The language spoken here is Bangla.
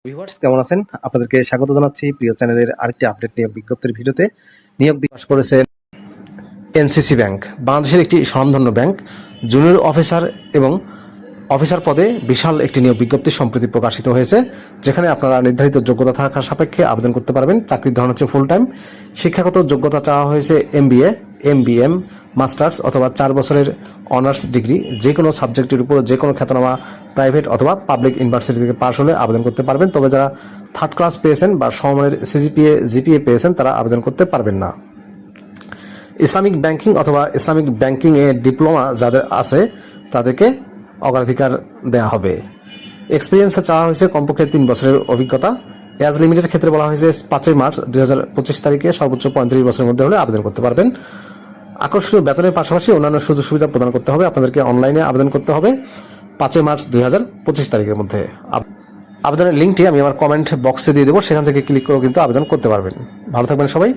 ভিউয়ার্স কেমন আছেন? আপনাদেরকে স্বাগত জানাচ্ছি প্রিয় চ্যানেলের আরেকটি আপডেট নিয়োগ বিজ্ঞপ্তির ভিডিওতে। নিয়োগ বিকাশ করেছে এনসিসি ব্যাংক, বাংলাদেশের একটি স্বনামধন্য ব্যাংক। জুনিয়র অফিসার এবং অফিসার পদে বিশাল একটি নিয়োগ বিজ্ঞপ্তি সম্প্রতি প্রকাশিত হয়েছে, যেখানে আপনারা নির্ধারিত যোগ্যতা থাকা সাপেক্ষে আবেদন করতে পারবেন। চাকরির ধরন হচ্ছে ফুল টাইম। শিক্ষাগত যোগ্যতা চাওয়া হয়েছে MBA, MBM, মাস্টার্স অথবা 4 বছরের অনার্স ডিগ্রি, যে কোনো সাবজেক্টের উপর যে কোনো খ্যাতনামা প্রাইভেট অথবা পাবলিক ইউনিভার্সিটি থেকে পাশ হলে আবেদন করতে পারবেন। তবে যারা 3rd ক্লাস পেয়েছেন বা সমমানের CGPA, GPA পেয়েছেন তারা আবেদন করতে পারবেন না। ইসলামিক ব্যাংকিং অথবা ইসলামিক ব্যাংকিংয়ে ডিপ্লোমা যাদের আছে তাদেরকে অগ্রাধিকার দেওয়া হবে। এক্সপিরিয়েন্সে চাওয়া হয়েছে কমপক্ষে 3 বছরের অভিজ্ঞতা। এজ লিমিটের ক্ষেত্রে বলা হয়েছে 5 মার্চ 2025 তারিখে সর্বোচ্চ 35 বছরের মধ্যে হলে আবেদন করতে পারবেন। আকর্ষণীয় বেতনের পাশাপাশি অন্যান্য সুযোগ সুবিধা প্রদান করতে হবে। আপনাদেরকে অনলাইনে আবেদন করতে হবে 5 মার্চ 2025 তারিখের মধ্যে। আবেদনের লিঙ্কটি আমি আমার কমেন্ট বক্সে দিয়ে দেবো, সেখান থেকে ক্লিক করেও কিন্তু আবেদন করতে পারবেন। ভালো থাকবেন সবাই।